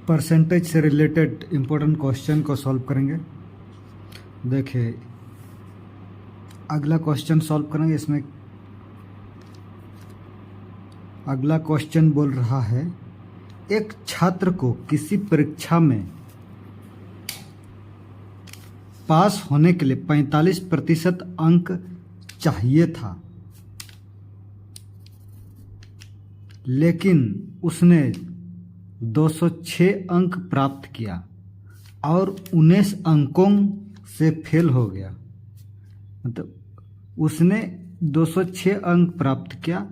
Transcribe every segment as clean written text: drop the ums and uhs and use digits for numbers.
Percentage से related important question को solve करेंगे। देखिए अगला क्वेश्चन सॉल्व करेंगे। इसमें अगला क्वेश्चन बोल रहा है, एक छात्र को किसी परीक्षा में पास होने के लिए 45% अंक चाहिए था, लेकिन उसने 206 अंक प्राप्त किया और 19 अंकों से फेल हो गया। मतलब उसने 206 अंक प्राप्त किया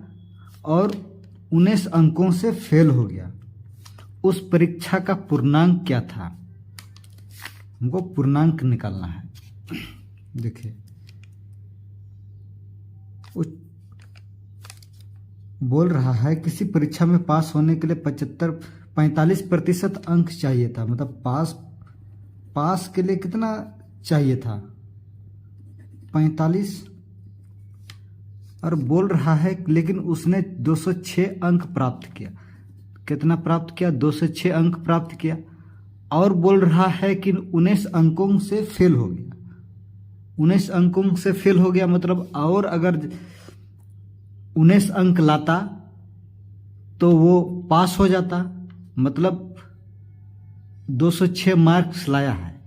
और 19 अंकों से फेल हो गया। उस परीक्षा का पूर्णांक क्या था? हमको पूर्णांक निकालना है। देखिए बोल रहा है किसी परीक्षा में पास होने के लिए 45% अंक चाहिए था। मतलब पास के लिए कितना चाहिए था? 45। और बोल रहा है लेकिन उसने 206 अंक प्राप्त किया। कितना प्राप्त किया? 206 अंक प्राप्त किया। और बोल रहा है कि 19 अंकों से फेल हो गया। 19 अंकों से फेल हो गया मतलब और अगर 19 अंक लाता तो वो पास हो जाता। मतलब 206 मार्क्स लाया है,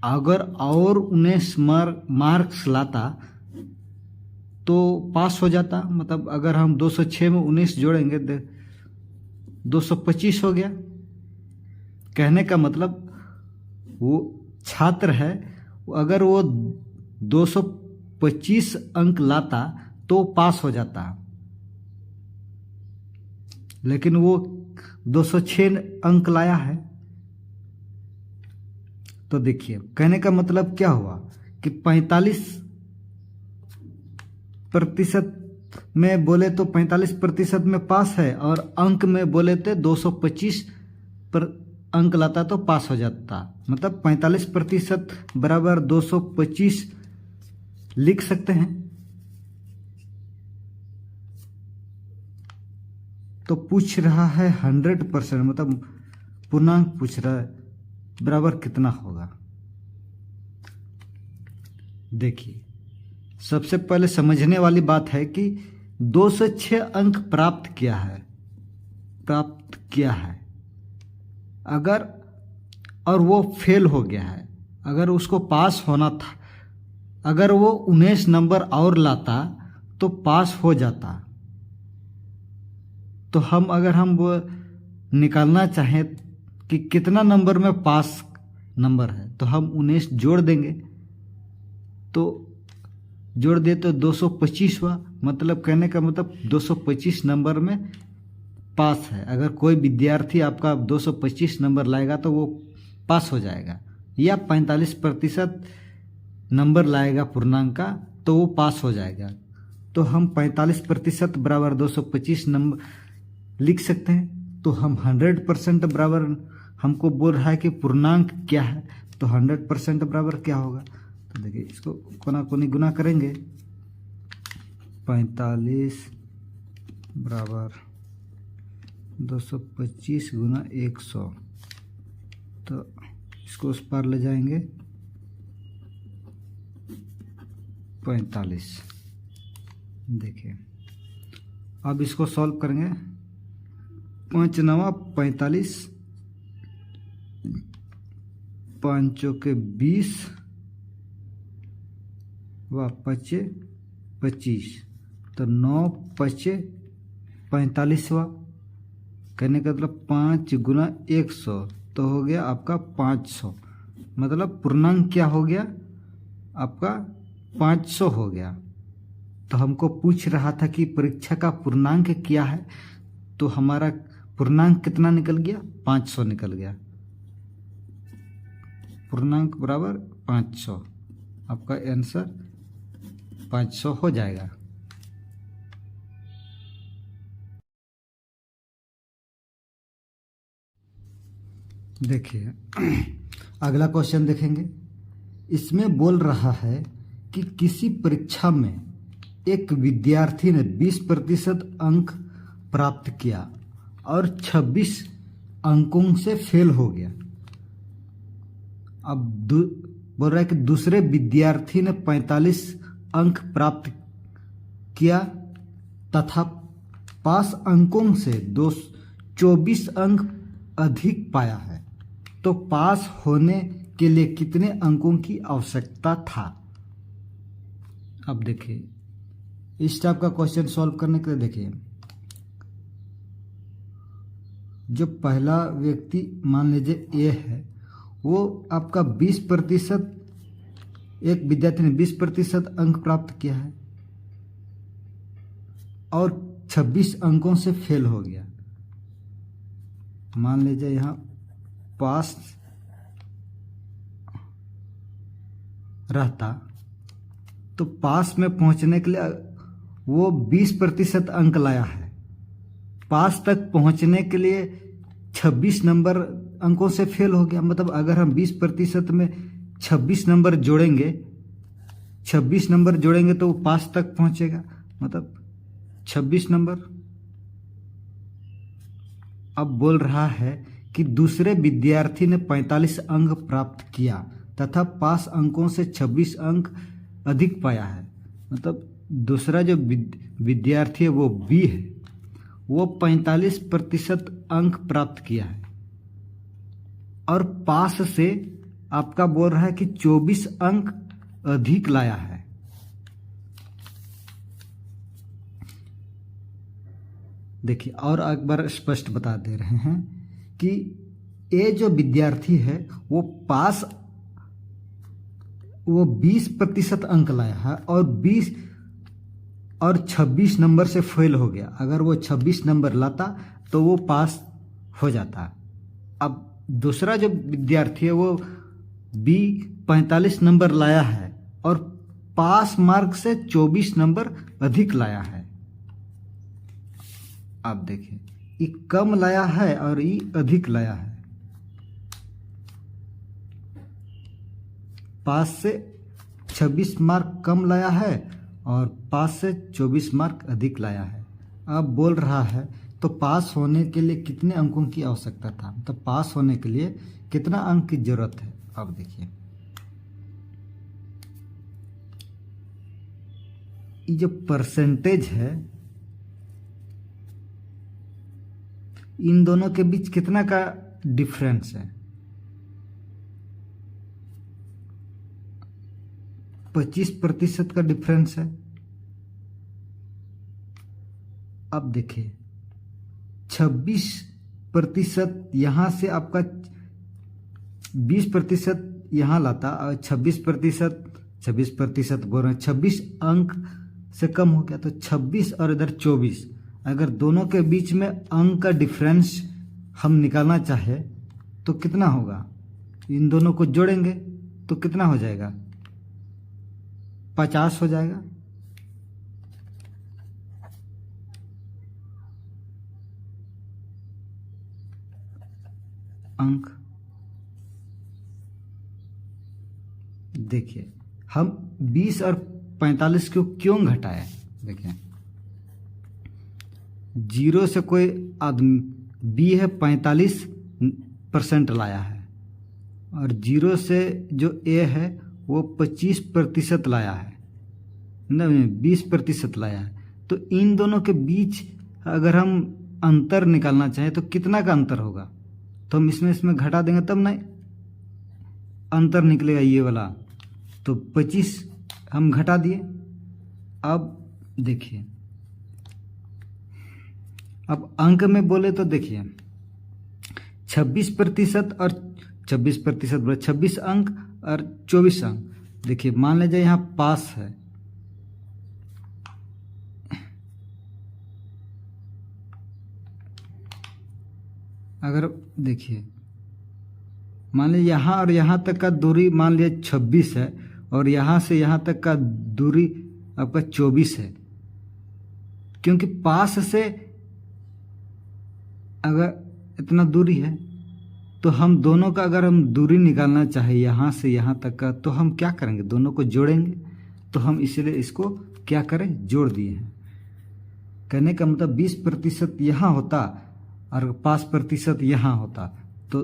अगर और 19 मार्क्स लाता तो पास हो जाता। मतलब अगर हम 206 में 19 जोड़ेंगे 225 हो गया। कहने का मतलब वो छात्र है, अगर वो 225 अंक लाता तो पास हो जाता, लेकिन वो 206 अंक लाया है। तो देखिए कहने का मतलब क्या हुआ कि 45% में बोले तो 45% में पास है, और अंक में बोले तो 225 पर अंक लाता तो पास हो जाता। मतलब 45% बराबर 225 लिख सकते हैं। तो पूछ रहा है 100%, मतलब पूर्णांक पूछ रहा है, बराबर कितना होगा? देखिए सबसे पहले समझने वाली बात है कि 206 अंक प्राप्त किया है अगर, और वो फेल हो गया है। अगर उसको पास होना था, अगर वो 19 नंबर और लाता तो पास हो जाता। तो अगर हम वो निकालना चाहें कि कितना नंबर में पास नंबर है, तो हम 19 जोड़ देंगे। तो जोड़ दे तो 225 हुआ। मतलब कहने का मतलब 225 नंबर में पास है। अगर कोई विद्यार्थी आपका 225 नंबर लाएगा तो वो पास हो जाएगा, या 45% नंबर लाएगा पूर्णांक का तो वो पास हो जाएगा। तो हम 45% बराबर 225 नंबर लिख सकते हैं। तो हम 100% बराबर, हमको बोल रहा है कि पूर्णांक क्या है, तो 100% बराबर क्या होगा? तो देखिए इसको कोना कोनी गुना करेंगे। 45 बराबर 225 गुना 100, तो इसको उस पार ले जाएंगे 45। देखिए अब इसको सॉल्व करेंगे। 5 9 45, 5 के 20 व 5 25, तो 9 5 45 हुआ। कहने का मतलब 5 गुना 100 तो हो गया आपका 500। मतलब पूर्णांक क्या हो गया आपका? 500 हो गया। तो हमको पूछ रहा था कि परीक्षा का पूर्णांक क्या है, तो हमारा पूर्णांक कितना निकल गया? 500 निकल गया। पूर्णांक बराबर 500, आपका आंसर 500 हो जाएगा। देखिए अगला क्वेश्चन देखेंगे। इसमें बोल रहा है कि किसी परीक्षा में एक विद्यार्थी ने 20% अंक प्राप्त किया और 26 अंकों से फेल हो गया। अब बोल रहा है कि दूसरे विद्यार्थी ने 45 अंक प्राप्त किया तथा पास अंकों से 24 अंक अधिक पाया है, तो पास होने के लिए कितने अंकों की आवश्यकता था। अब देखिए इस टाइप का क्वेश्चन सॉल्व करने के लिए देखिए, जो पहला व्यक्ति मान लीजिए ए है, वो आपका 20%, एक विद्यार्थी ने 20% अंक प्राप्त किया है और 26 अंकों से फेल हो गया। मान लीजिए यहाँ पास रहता तो पास में पहुंचने के लिए वो 20% अंक लाया है, पास तक पहुंचने के लिए 26 नंबर अंकों से फेल हो गया। मतलब अगर हम 20% में 26 नंबर जोड़ेंगे, 26 नंबर जोड़ेंगे तो वो पास तक पहुंचेगा, मतलब 26 नंबर। अब बोल रहा है कि दूसरे विद्यार्थी ने 45 अंक प्राप्त किया तथा पास अंकों से 26 अंक अधिक पाया है। मतलब दूसरा जो विद्यार्थी है वो बी है, वो 45% अंक प्राप्त किया है और पास से आपका बोल रहा है कि 24 अंक अधिक लाया है। देखिए और एक बार स्पष्ट बता दे रहे हैं कि ये जो विद्यार्थी है वो 20% अंक लाया है और 26 नंबर से फेल हो गया। अगर वो 26 नंबर लाता तो वो पास हो जाता। अब दूसरा जो विद्यार्थी है वो बी 45 नंबर लाया है और पास मार्क से 24 नंबर अधिक लाया है। आप देखिए ये कम लाया है और ये अधिक लाया है। पास से 26 मार्क कम लाया है और पास से 24 मार्क अधिक लाया है। अब बोल रहा है तो पास होने के लिए कितने अंकों की आवश्यकता था, तो पास होने के लिए कितना अंक की जरूरत है। अब देखिए ये जो परसेंटेज है इन दोनों के बीच कितना का डिफरेंस है, 25% का डिफरेंस है। अब देखिए 26% यहां से आपका 20% यहां लाता और 26% बोल रहे हैं 26 अंक से कम हो गया, तो 26 और इधर 24, अगर दोनों के बीच में अंक का डिफरेंस हम निकालना चाहे तो कितना होगा। इन दोनों को जोड़ेंगे तो कितना हो जाएगा, 50 हो जाएगा। अंक देखिए हम 20 और 45 को क्यों घटाए। देखिए 0 से कोई आदमी बी है 45% लाया है और 0 से जो ए है वो 25% लाया है, नहीं 20% लाया है। तो इन दोनों के बीच अगर हम अंतर निकालना चाहें तो कितना का अंतर होगा, तो हम इसमें घटा देंगे तब ना अंतर निकलेगा ये वाला। तो 25 हम घटा दिए। अब देखिए अब अंक में बोले तो देखिए 26% और 26% 26 अंक और 24 अंक। देखिए मान लीजिए यहाँ पास है, अगर देखिए मान लीजिए यहाँ और यहाँ तक का दूरी मान लीजिए 26 है और यहाँ से यहाँ तक का दूरी आपका 24 है, क्योंकि पास से अगर इतना दूरी है तो हम दोनों का अगर हम दूरी निकालना चाहे यहाँ से यहाँ तक का तो हम क्या करेंगे, दोनों को जोड़ेंगे। तो हम इसलिए इसको क्या करें, जोड़ दिए हैं। कहने का मतलब 20% यहाँ होता और 5% यहाँ होता, तो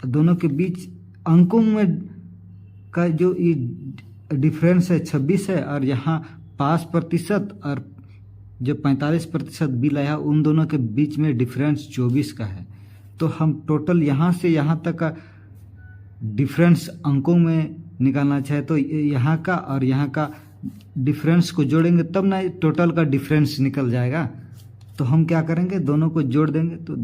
दोनों के बीच अंकों में का जो ये डिफरेंस है 26 है, और यहाँ 5% और जो 45% बिल आया उन दोनों के बीच में डिफरेंस 24 का है। तो हम टोटल यहाँ से यहाँ तक का डिफरेंस अंकों में निकालना चाहे तो यहाँ का और यहाँ का डिफरेंस को जोड़ेंगे तब ना टोटल का डिफरेंस निकल जाएगा। तो हम क्या करेंगे, दोनों को जोड़ देंगे तो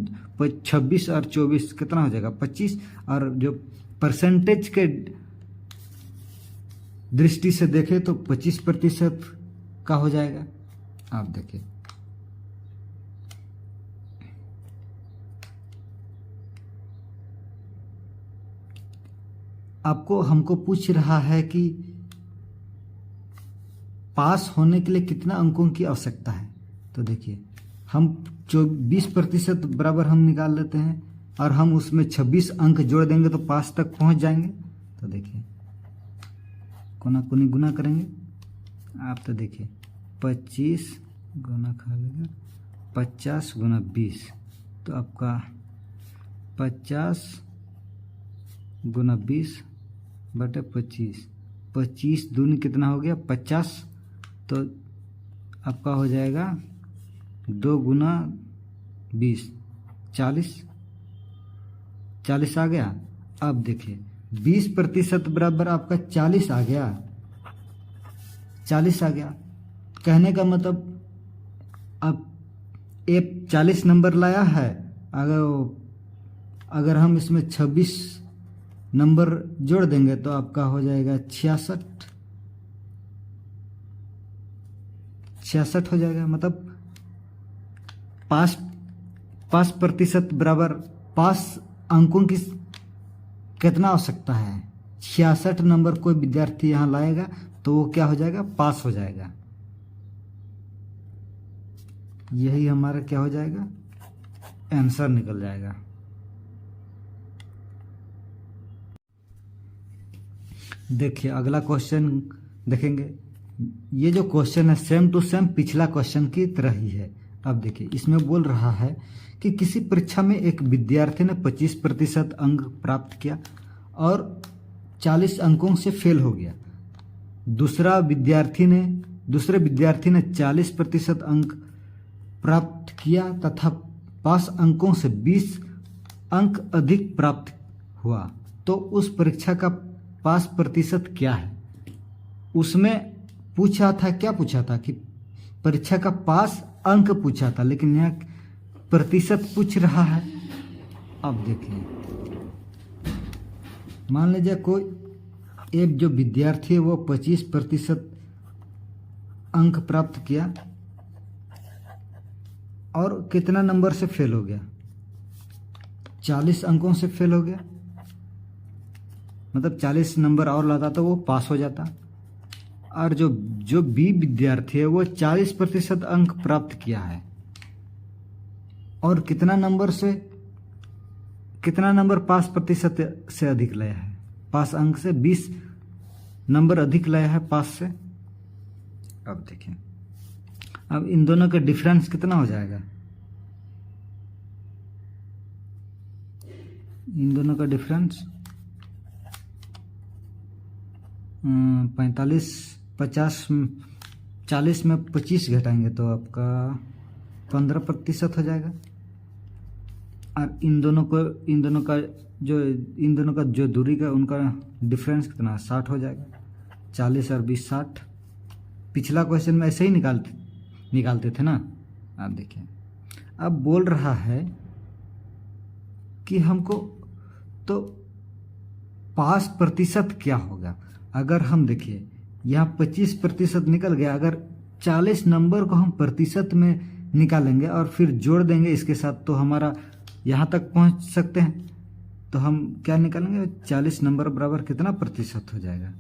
26 और 24 कितना हो जाएगा 25, और जो परसेंटेज के दृष्टि से देखें तो 25% का हो जाएगा। आप देखिए आपको हमको पूछ रहा है कि पास होने के लिए कितना अंकों की आवश्यकता है। तो देखिए हम 20% बराबर हम निकाल लेते हैं और हम उसमें 26 अंक जोड़ देंगे तो पास तक पहुंच जाएंगे। तो देखिए कोना कोनी गुना करेंगे आप, तो देखिए 25 गुना खा लेगा 50 गुना 20, तो आपका 50 गुना 20 बटे 25, 25 दूनी कितना हो गया 50, तो आपका हो जाएगा 2 गुना 20 40 आ गया। अब देखिए 20% बराबर आपका 40 आ गया, 40 आ गया। कहने का मतलब अब एक 40 नंबर लाया है, अगर हम इसमें 26 नंबर जोड़ देंगे तो आपका हो जाएगा 66 हो जाएगा। मतलब 5% बराबर 5 अंकों की कितना आवश्यकता है, 66 नंबर कोई विद्यार्थी यहाँ लाएगा तो वो क्या हो जाएगा, पास हो जाएगा। यही हमारा क्या हो जाएगा, आंसर निकल जाएगा। देखिए अगला क्वेश्चन देखेंगे। ये जो क्वेश्चन है सेम टू सेम पिछला क्वेश्चन की तरह ही है। अब देखिए इसमें बोल रहा है कि किसी परीक्षा में एक विद्यार्थी ने 25% अंक प्राप्त किया और 40 अंकों से फेल हो गया। दूसरे विद्यार्थी ने 40% अंक प्राप्त किया तथा पास अंकों से 20 अंक अधिक प्राप्त हुआ, तो उस परीक्षा का पास प्रतिशत क्या है। उसमें क्या पूछा था कि परीक्षा का पास अंक पूछा था, लेकिन यहाँ प्रतिशत पूछ रहा है। अब देखिए मान लीजिए कोई एक जो विद्यार्थी है वो 25% अंक प्राप्त किया और कितना नंबर से फेल हो गया, 40 अंकों से फेल हो गया। मतलब 40 नंबर और लाता तो वो पास हो जाता। और जो बी विद्यार्थी है वो 40% अंक प्राप्त किया है और कितना नंबर पास प्रतिशत से अधिक लाया है, पास अंक से 20 नंबर अधिक लाया है पास से। अब देखिए अब इन दोनों का डिफरेंस कितना हो जाएगा, इन दोनों का डिफरेंस 40 में 25 घटाएंगे तो आपका 15% हो जाएगा। और इन दोनों का जो दूरी का उनका डिफरेंस कितना 60 हो जाएगा। 40 और 20 60। पिछला क्वेश्चन में ऐसे ही निकालते थे ना। आप देखिए अब बोल रहा है कि हमको तो पास प्रतिशत क्या होगा। अगर हम देखिए यहाँ 25% निकल गया, अगर 40 नंबर को हम प्रतिशत में निकालेंगे और फिर जोड़ देंगे इसके साथ तो हमारा यहाँ तक पहुँच सकते हैं। तो हम क्या निकालेंगे, 40 नंबर बराबर कितना प्रतिशत हो जाएगा।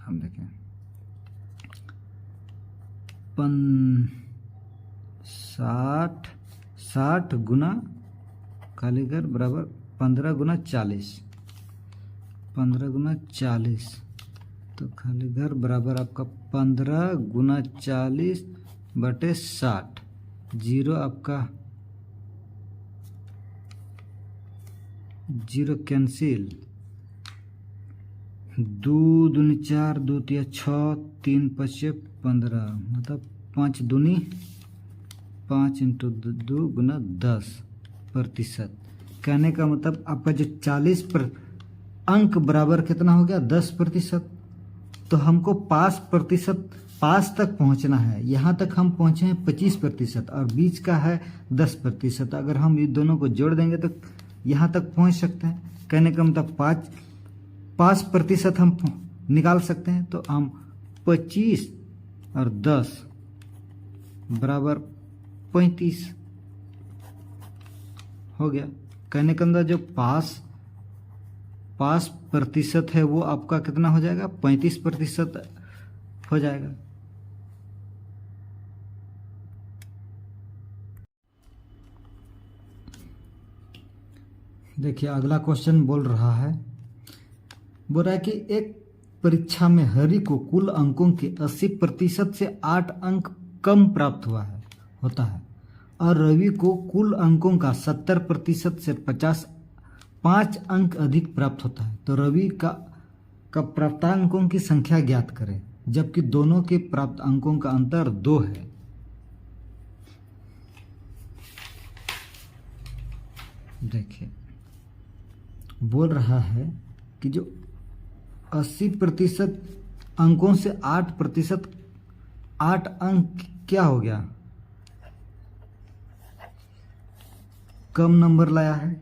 हम देखें 60 गुना खाली घर बराबर 15 गुना 40, 15 गुना 40, तो खाली घर बराबर आपका 15 गुना 40 बटे 60। जीरो आपका जीरो कैंसिल, 2 दूनी 4, 2 तिया 6, 3 पचे 15, मतलब 5 दूनी 5 इंटू 2 गुना 10%। कहने का मतलब आपका जो 40 अंक बराबर कितना हो गया 10%। तो हमको 5% पास तक पहुंचना है, यहाँ तक हम पहुंचे हैं 25% और बीच का है 10%। अगर हम ये दोनों को जोड़ देंगे तो यहाँ तक पहुंच सकते हैं। कहने का मतलब 5% हम निकाल सकते हैं। तो हम 25 और 10 बराबर 35 हो गया। कहने के अंदर जो पास प्रतिशत है वो आपका कितना हो जाएगा 35% हो जाएगा। देखिए अगला क्वेश्चन बोल रहा है कि एक परीक्षा में हरि को कुल अंकों के 80% से 8 अंक कम प्राप्त होता है और रवि को कुल अंकों का 70% से 5 अंक अधिक प्राप्त होता है। तो रवि का प्राप्तांकों की संख्या ज्ञात करें जबकि दोनों के प्राप्त अंकों का अंतर 2 है। देखिए बोल रहा है कि जो 80% अंकों से 8% 8 अंक क्या हो गया कम नंबर लाया है।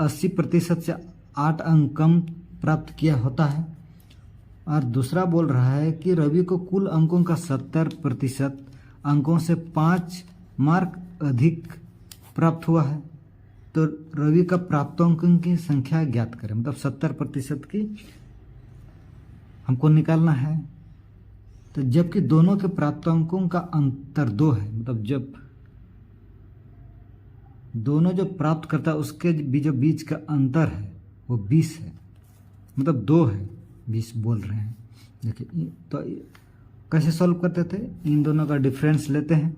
80% से 8 अंक कम प्राप्त किया होता है। और दूसरा बोल रहा है कि रवि को कुल अंकों का 70% अंकों से 5 मार्क अधिक प्राप्त हुआ है। तो रवि का प्राप्तांकों की संख्या ज्ञात करें, मतलब 70% की हमको निकालना है। तो जबकि दोनों के प्राप्तांकों का अंतर 2 है, मतलब जब दोनों जो प्राप्त करता है उसके जो बीच का अंतर है वो 20 है, मतलब 2 है 20 बोल रहे हैं। देखिए तो कैसे सॉल्व करते थे, इन दोनों का डिफरेंस लेते हैं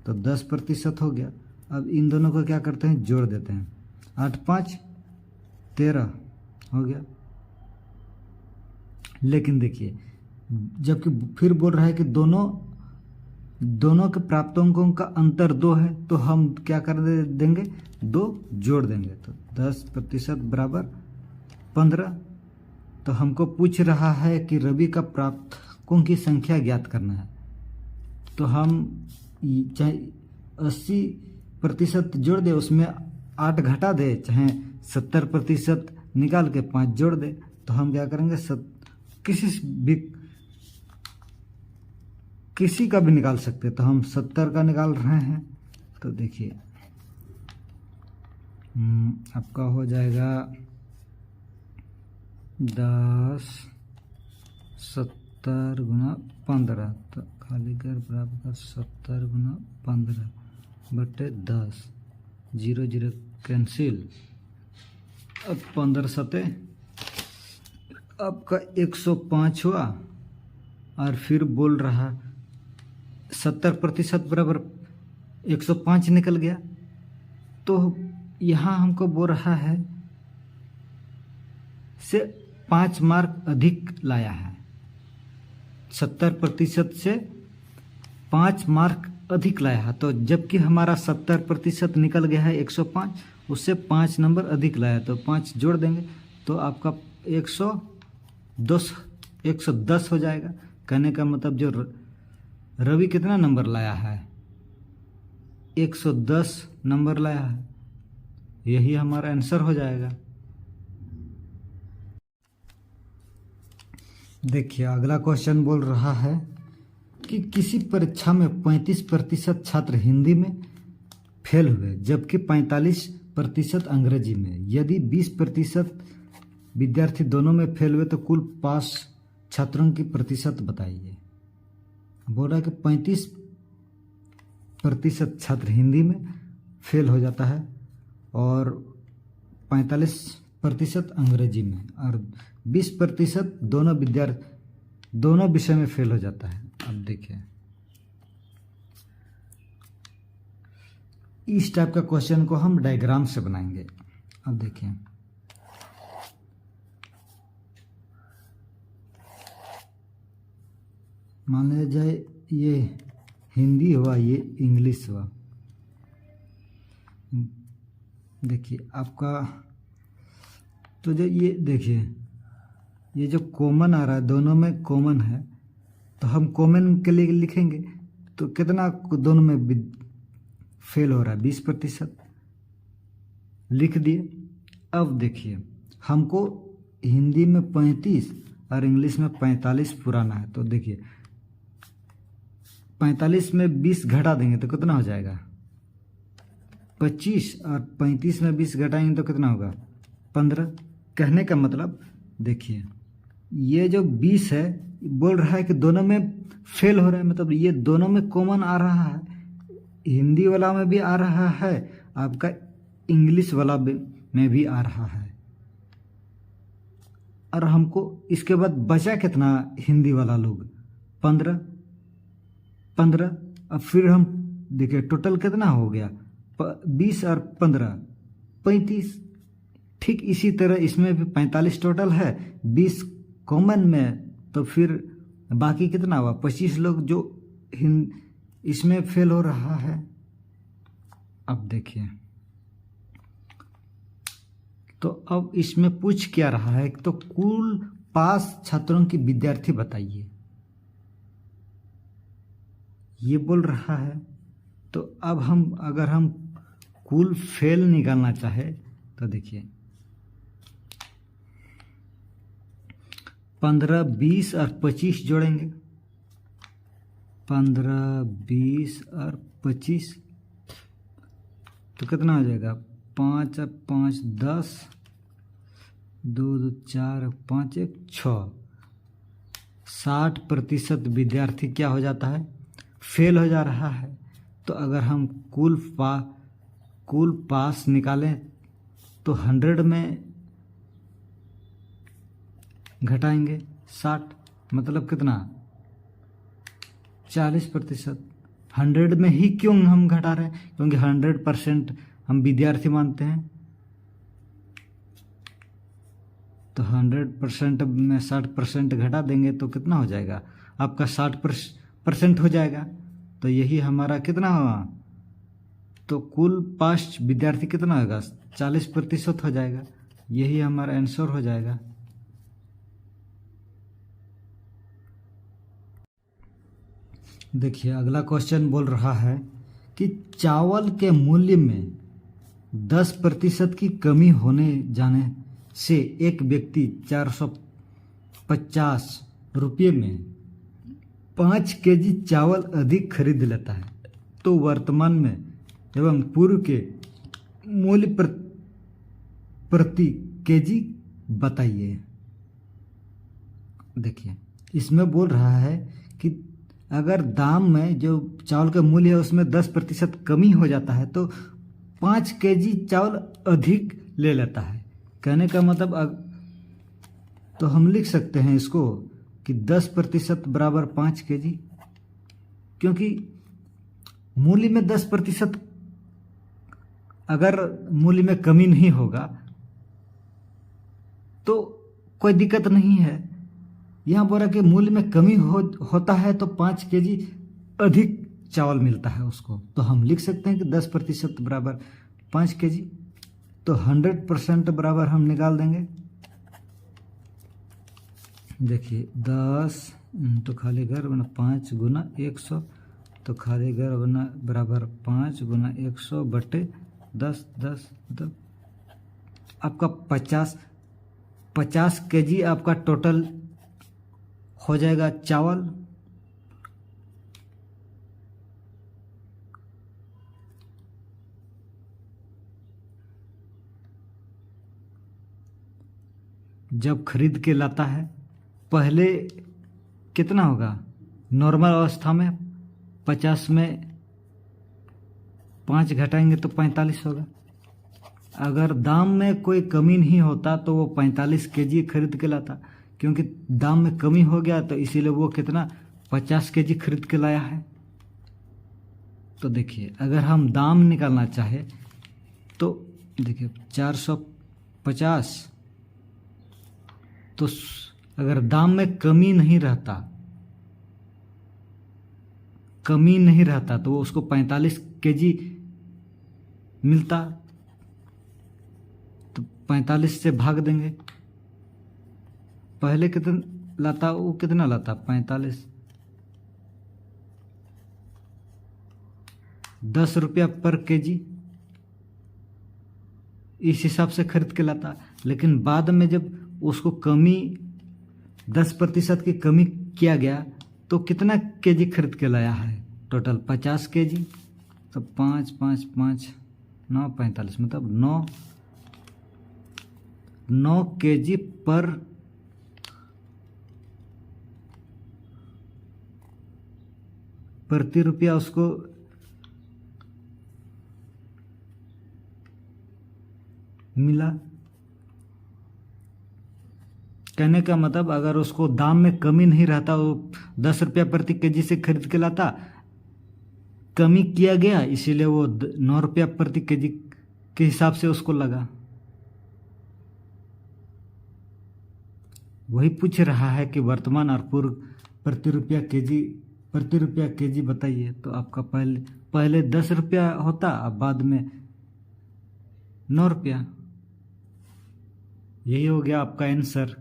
तो 10% हो गया। अब इन दोनों को क्या करते हैं जोड़ देते हैं, 8 5 13 हो गया। लेकिन देखिए जबकि फिर बोल रहा है कि दोनों के प्राप्तांकों का अंतर 2 है, तो हम क्या कर देंगे 2 जोड़ देंगे। तो 10% बराबर 15। तो हमको पूछ रहा है कि रवि का प्राप्तांकों की संख्या ज्ञात करना है। तो हम चाहे 80% जोड़ दे उसमें 8 घटा दे, चाहे 70% निकाल के 5 जोड़ दे, तो हम क्या करेंगे किसी का भी निकाल सकते हैं। तो हम 70 का निकाल रहे हैं। तो देखिए आपका हो जाएगा 10 70 गुना 15। तो खाली कर बराबर 70 गुना 15 बटे 10, 0 0 कैंसिल। अब 15 सते आपका 105 हुआ। और फिर बोल रहा 70% बराबर 105 निकल गया। तो यहाँ हमको बोल रहा है से 5 मार्क अधिक लाया है, 70% से 5 मार्क अधिक लाया है। तो जबकि हमारा 70% निकल गया है 105, उससे 5 नंबर अधिक लाया, तो 5 जोड़ देंगे तो आपका 110 हो जाएगा। कहने का मतलब जो रवि कितना नंबर लाया है 110 नंबर लाया है, यही हमारा आंसर हो जाएगा। देखिए अगला क्वेश्चन बोल रहा है कि किसी परीक्षा में 35% छात्र हिंदी में फेल हुए जबकि 45% अंग्रेजी में। यदि 20% विद्यार्थी दोनों में फेल हुए तो कुल पास छात्रों की प्रतिशत बताइए। बोल रहा है कि 35% छात्र हिंदी में फेल हो जाता है और 45% अंग्रेजी में, और 20% दोनों विषय में फेल हो जाता है। अब देखिए इस टाइप का क्वेश्चन को हम डायग्राम से बनाएंगे। अब देखिए, मान लिया जाए ये हिंदी हुआ, ये इंग्लिश हुआ। देखिए आपका, तो जो ये देखिए, ये जो कॉमन आ रहा है, दोनों में कॉमन है, तो हम कॉमन के लिए लिखेंगे तो कितना दोनों में फेल हो रहा है, 20% लिख दिए। अब देखिए, हमको हिंदी में 35 और इंग्लिश में 45 पुराना है, तो देखिए 45 में 20 घटा देंगे तो कितना हो जाएगा 25, और 35 में 20 घटाएंगे तो कितना होगा 15। कहने का मतलब देखिए, ये जो 20 है बोल रहा है कि दोनों में फेल हो रहा है, मतलब ये दोनों में कॉमन आ रहा है, हिंदी वाला में भी आ रहा है, आपका इंग्लिश वाला में भी आ रहा है। और हमको इसके बाद बचा कितना हिंदी वाला लोग 15। अब फिर हम देखिए टोटल कितना हो गया 20 और 15 35। ठीक इसी तरह इसमें भी 45 टोटल है, 20 कॉमन में, तो फिर बाकी कितना हुआ 25 लोग जो इसमें फेल हो रहा है। अब देखिए, तो अब इसमें पूछ क्या रहा है, तो कुल पास छात्रों की विद्यार्थी बताइए, ये बोल रहा है। तो अब हम अगर हम कुल फेल निकालना चाहे तो देखिए 15, 20 और 25 जोड़ेंगे, 15, 20 और 25 तो कितना हो जाएगा 5 और 5 10, 2 2 4 5 1 6। 60% विद्यार्थी क्या हो जाता है फेल हो जा रहा है। तो अगर हम कुल पास निकालें तो 100 में घटाएंगे 60, मतलब कितना 40%। 100 में ही क्यों हम घटा रहे हैं, क्योंकि 100% हम विद्यार्थी मानते हैं, तो 100% में 60% घटा देंगे तो कितना हो जाएगा आपका 60% हो जाएगा। तो यही हमारा कितना हुआ, तो कुल पास विद्यार्थी कितना होगा 40% हो जाएगा, यही हमारा आंसर हो जाएगा। देखिए अगला क्वेश्चन बोल रहा है कि चावल के मूल्य में 10% की कमी होने जाने से एक व्यक्ति 450 रुपये में 5 केजी चावल अधिक खरीद लेता है, तो वर्तमान में एवं पूर्व के मूल्य प्रति केजी बताइए। देखिए इसमें बोल रहा है कि अगर दाम में जो चावल का मूल्य है उसमें 10% कमी हो जाता है तो 5 केजी चावल अधिक ले लेता है। कहने का मतलब तो हम लिख सकते हैं इसको कि 10% बराबर 5 केजी, क्योंकि मूल्य में 10% अगर मूल्य में कमी नहीं होगा तो कोई दिक्कत नहीं है। यहाँ बोला कि मूल्य में कमी होता है तो 5 केजी अधिक चावल मिलता है उसको, तो हम लिख सकते हैं कि 10% बराबर 5 केजी। तो 100% बराबर हम निकाल देंगे। देखिए 10 तो खाली घर बना 5 गुना 100, तो खाली घर बना बराबर 5 गुना 100 बटे 10 10 10, आपका 50 केजी आपका टोटल हो जाएगा चावल। जब खरीद के लाता है पहले कितना होगा नॉर्मल अवस्था में 50 में 5 घटाएंगे तो 45 होगा। अगर दाम में कोई कमी नहीं होता तो वो 45 केजी खरीद के लाता, क्योंकि दाम में कमी हो गया तो इसीलिए वो कितना 50 केजी खरीद के लाया है। तो देखिए अगर हम दाम निकालना चाहे तो देखिए 450, तो अगर दाम में कमी नहीं रहता तो उसको 45 केजी मिलता, तो 45 से भाग देंगे। पहले कितना लाता, वो कितना लाता 45, 10 रुपया पर केजी, इस हिसाब से खरीद के लाता। लेकिन बाद में जब उसको कमी 10% की कमी किया गया तो कितना केजी खरीद के लाया है, टोटल 50 केजी। तो 5 5 5 9 45, मतलब 9 केजी पर प्रति रुपया उसको मिला। कहने का मतलब अगर उसको दाम में कमी नहीं रहता, वो 10 रुपया प्रति केजी से खरीद के लाता, कमी किया गया इसीलिए वो 9 रुपया प्रति केजी के हिसाब से उसको लगा। वही पूछ रहा है कि वर्तमान और पूर्व प्रति रुपया केजी बताइए। तो आपका पहले 10 रुपया होता, अब बाद में 9 रुपया। यही हो गया आपका आंसर।